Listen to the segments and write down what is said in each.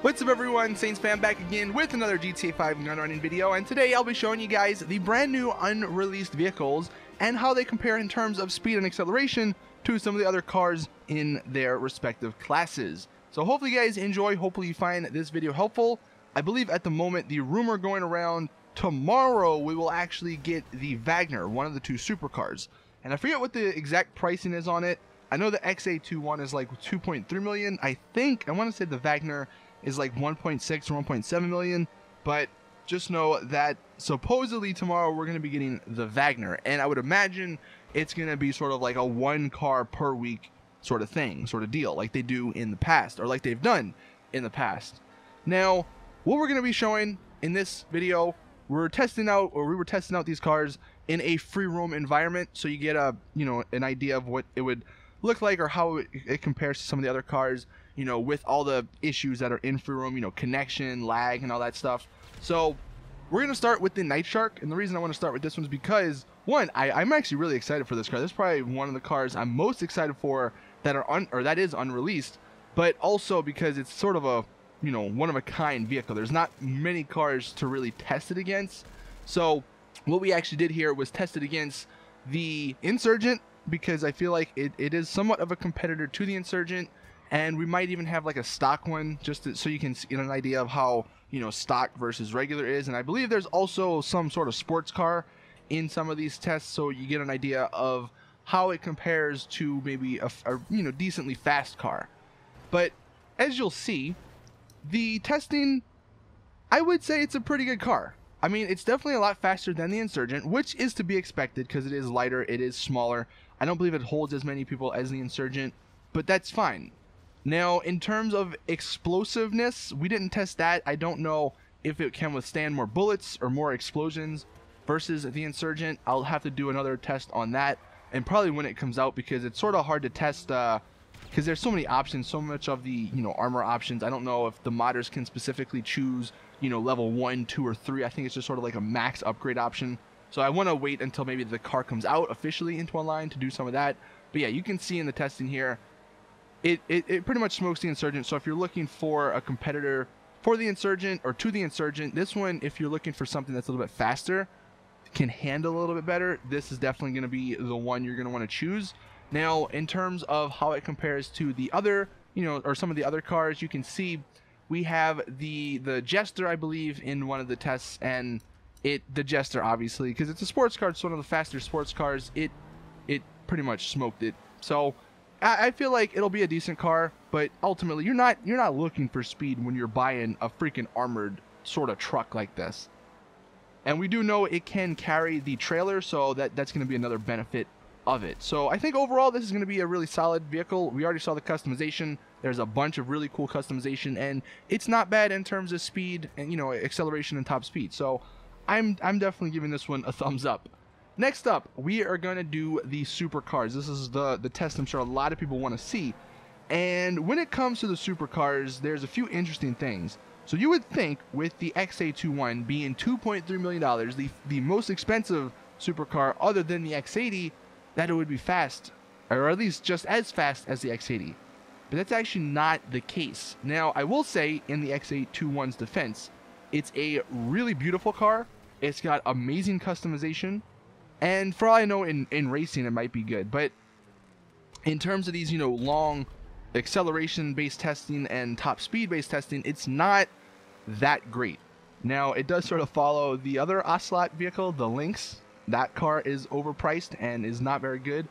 What's up everyone, Saintsfan back again with another GTA 5 gunrunning video, and today I'll be showing you guys the brand new unreleased vehicles and how they compare in terms of speed and acceleration to some of the other cars in their respective classes. So hopefully you guys enjoy, hopefully you find this video helpful. I believe at the moment the rumor going around, tomorrow we will actually get the Wagner, one of the two supercars. And I forget what the exact pricing is on it. I know the XA21 is like 2.3 million. I want to say the Wagner is like 1.6 or 1.7 million, but just know that supposedly tomorrow we're going to be getting the Wagner, and I would imagine it's going to be sort of like a one car per week sort of thing, sort of deal, like they do in the past, or like they've done in the past. Now, what we're going to be showing in this video, we were testing out these cars in a free roam environment, so you get a, an idea of what it would look like or how it compares to some of the other cars, with all the issues that are in free roam, connection, lag, and all that stuff. So we're going to start with the Nightshark, and the reason I want to start with this one is because, one, I'm actually really excited for this car. This is probably one of the cars I'm most excited for that is unreleased, but also because it's sort of a, one of a kind vehicle. There's not many cars to really test it against. So what we actually did here was test it against the Insurgent, because I feel like it is somewhat of a competitor to the Insurgent. And we might even have like a stock one, just so you can get an idea of how, stock versus regular is. And I believe there's also some sort of sports car in some of these tests, so you get an idea of how it compares to maybe a decently fast car. But as you'll see, the testing, I would say it's a pretty good car. I mean, it's definitely a lot faster than the Insurgent, which is to be expected because it is lighter, it is smaller. I don't believe it holds as many people as the Insurgent, but that's fine. Now, in terms of explosiveness, we didn't test that. I don't know if it can withstand more bullets or more explosions versus the Insurgent. I'll have to do another test on that, and probably when it comes out, because it's sort of hard to test because there's so many options, so much of the armor options. I don't know if the modders can specifically choose level 1, 2, or 3. I think it's just sort of like a max upgrade option. So I want to wait until maybe the car comes out officially into online to do some of that. But yeah, you can see in the testing here, it pretty much smokes the Insurgent. So if you're looking for a competitor for the Insurgent or to the Insurgent, this one, if you're looking for something that's a little bit faster, can handle a little bit better, this is definitely going to be the one you're going to want to choose. Now, in terms of how it compares to the other, or some of the other cars, you can see we have the Jester, I believe, in one of the tests, and the Jester, obviously, because it's a sports car, it's one of the faster sports cars, it pretty much smoked it. So I feel like it'll be a decent car, but ultimately you're not looking for speed when you're buying a freaking armored sort of truck like this. And we do know it can carry the trailer, so that's going to be another benefit of it. So I think overall this is going to be a really solid vehicle. We already saw the customization. There's a bunch of really cool customization, and it's not bad in terms of speed and acceleration and top speed. So I'm definitely giving this one a thumbs up. Next up, we are going to do the supercars. This is the test I'm sure a lot of people want to see. And when it comes to the supercars, there's a few interesting things. So you would think with the XA21 being $2.3 million, the most expensive supercar other than the X80, that it would be fast, or at least just as fast as the X80. But that's actually not the case. Now, I will say, in the XA21's defense, it's a really beautiful car. It's got amazing customization. And for all I know, in racing, it might be good. But in terms of these, long acceleration-based testing and top speed-based testing, it's not that great. Now, it does sort of follow the other Ocelot vehicle, the Lynx. That car is overpriced and is not very good.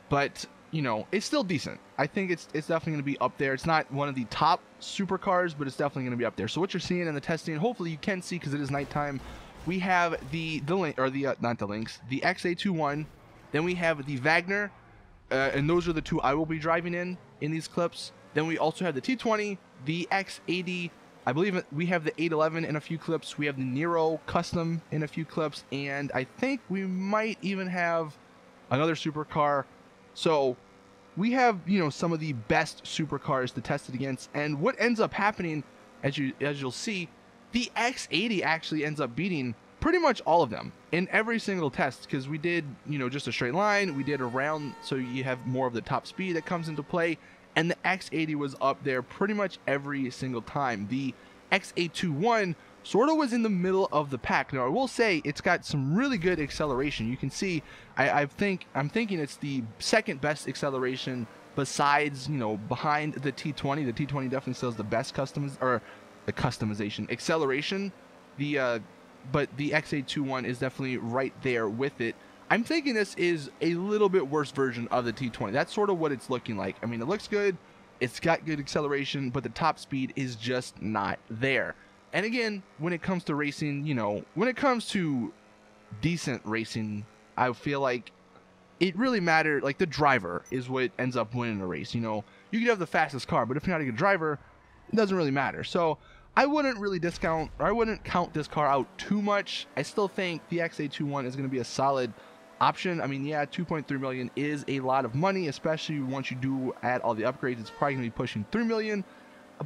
But, it's still decent. I think it's definitely going to be up there. It's not one of the top supercars, but it's definitely going to be up there. So what you're seeing in the testing, hopefully you can see because it is nighttime, we have the XA21, then we have the Wagner, and those are the two I will be driving in these clips. Then we also have the T20, the X80, I believe we have the 811 in a few clips, we have the Nero Custom in a few clips, and I think we might even have another supercar. So we have, some of the best supercars to test it against, and what ends up happening, as you'll see, the X80 actually ends up beating pretty much all of them in every single test, because we did, just a straight line, we did a round, so you have more of the top speed that comes into play, and the X80 was up there pretty much every single time. The X821 sort of was in the middle of the pack. Now I will say it's got some really good acceleration. You can see I'm thinking it's the second best acceleration besides, you know, behind the T20. The T20 definitely still has the best customization acceleration. But the X821 is definitely right there with it. I'm thinking this is a little bit worse version of the T20. That's sort of what it's looking like. I mean, it looks good, it's got good acceleration, but the top speed is just not there. And again, when it comes to racing, you know, when it comes to decent racing, I feel like it really matters. Like, the driver is what ends up winning a race. You know, you could have the fastest car, but if you're not a good driver, it doesn't really matter. So I wouldn't really discount, or I wouldn't count this car out too much. I still think the X821 is going to be a solid option. I mean, yeah, 2.3 million is a lot of money, especially once you do add all the upgrades. It's probably going to be pushing 3 million.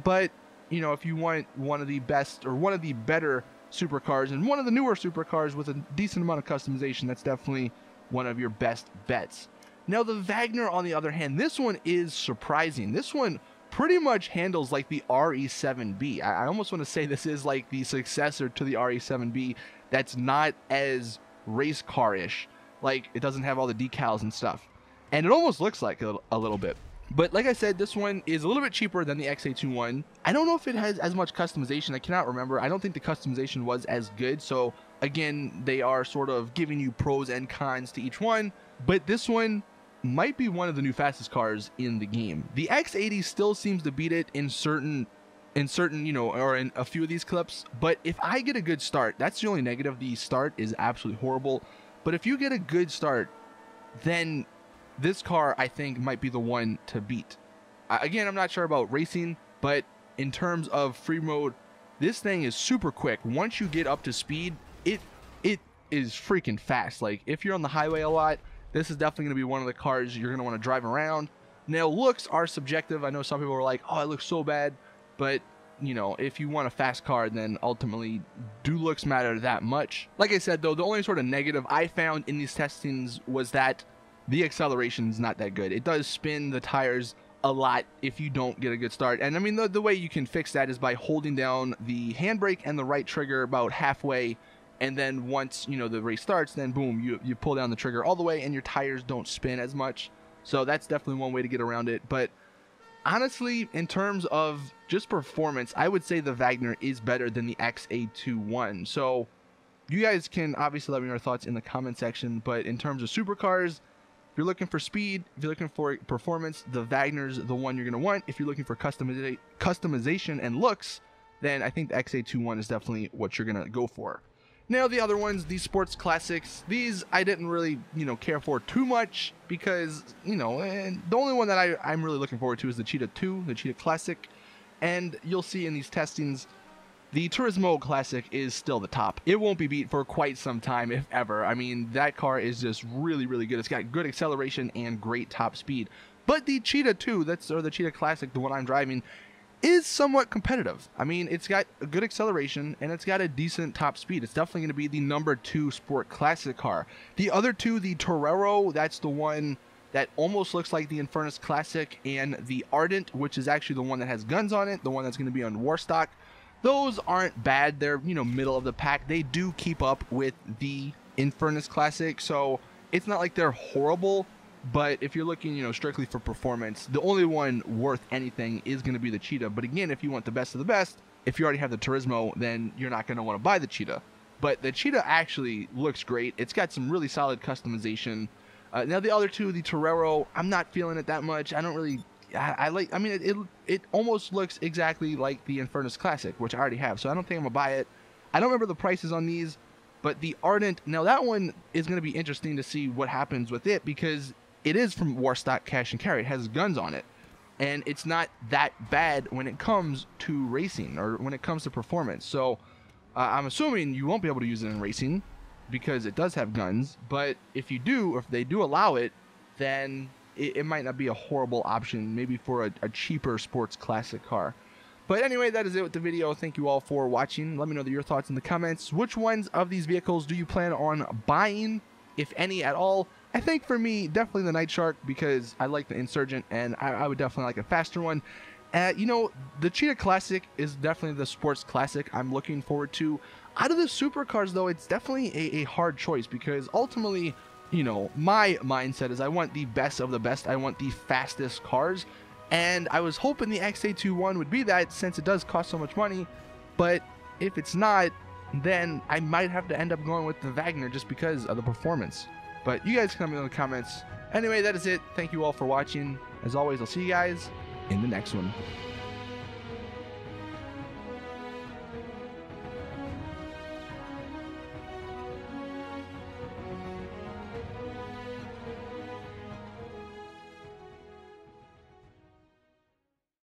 But, you know, if you want one of the best or one of the better supercars and one of the newer supercars with a decent amount of customization, that's definitely one of your best bets. Now, the Wagner, on the other hand, this one is surprising. This one pretty much handles like the RE7B. I almost want to say this is like the successor to the RE7B that's not as race car-ish. Like, it doesn't have all the decals and stuff. And it almost looks like a little bit. But like I said, this one is a little bit cheaper than the X821. I don't know if it has as much customization. I cannot remember. I don't think the customization was as good. So again, they are sort of giving you pros and cons to each one. But this one might be one of the new fastest cars in the game. The X80 still seems to beat it in certain, you know, or in a few of these clips. But if I get a good start, that's the only negative. The start is absolutely horrible. But if you get a good start, then this car, I think, might be the one to beat. Again, I'm not sure about racing, but in terms of free mode, this thing is super quick. Once you get up to speed, it is freaking fast. Like, if you're on the highway a lot, this is definitely going to be one of the cars you're going to want to drive around. Now, looks are subjective. I know some people are like, oh, it looks so bad. But, you know, if you want a fast car, then ultimately, do looks matter that much? Like I said, though, the only sort of negative I found in these testings was that the acceleration is not that good. It does spin the tires a lot if you don't get a good start. And I mean, the way you can fix that is by holding down the handbrake and the right trigger about halfway. And then once, you know, the race starts, then boom, you pull down the trigger all the way and your tires don't spin as much. So that's definitely one way to get around it. But honestly, in terms of just performance, I would say the Wagner is better than the X821. So you guys can obviously let me know your thoughts in the comment section. But in terms of supercars, if you're looking for speed, if you're looking for performance, the Wagner's the one you're going to want. If you're looking for customization and looks, then I think the X821 is definitely what you're going to go for. Now, the other ones, these sports classics, these I didn't really, you know, care for too much because, you know, and the only one that I'm really looking forward to is the Cheetah 2, the Cheetah Classic. And you'll see in these testings, the Turismo Classic is still the top. It won't be beat for quite some time, if ever. I mean, that car is just really, really good. It's got good acceleration and great top speed. But the Cheetah 2, or the Cheetah Classic, the one I'm driving, is somewhat competitive. I mean, it's got a good acceleration and it's got a decent top speed. It's definitely going to be the #2 sport classic car. The other two, the Torero, that's the one that almost looks like the Infernus Classic, and the Ardent, which is actually the one that has guns on it, the one that's going to be on Warstock. Those aren't bad. They're, you know, middle of the pack. They do keep up with the Infernus Classic, so it's not like they're horrible. But if you're looking, you know, strictly for performance, the only one worth anything is going to be the Cheetah. But again, if you want the best of the best, if you already have the Turismo, then you're not going to want to buy the Cheetah. But the Cheetah actually looks great. It's got some really solid customization. Now the other two, the Torero, I'm not feeling it that much. I don't really, I mean, it almost looks exactly like the Infernus Classic, which I already have. So I don't think I'm going to buy it. I don't remember the prices on these, but the Ardent, now that one is going to be interesting to see what happens with it, because it is from Warstock Cash and Carry. It has guns on it. And it's not that bad when it comes to racing or when it comes to performance. So I'm assuming you won't be able to use it in racing because it does have guns. But if you do, or if they do allow it, then it might not be a horrible option, maybe for a cheaper sports classic car. But anyway, that is it with the video. Thank you all for watching. Let me know your thoughts in the comments. Which ones of these vehicles do you plan on buying, if any at all? I think for me, definitely the Nightshark, because I like the Insurgent, and I would definitely like a faster one. You know, the Cheetah Classic is definitely the sports classic I'm looking forward to. Out of the supercars, though, it's definitely a hard choice, because ultimately, you know, my mindset is I want the best of the best. I want the fastest cars, and I was hoping the XA21 would be that, since it does cost so much money. But if it's not, then I might have to end up going with the Wagner just because of the performance. But you guys can let me know in the comments. Anyway, that is it. Thank you all for watching. As always, I'll see you guys in the next one.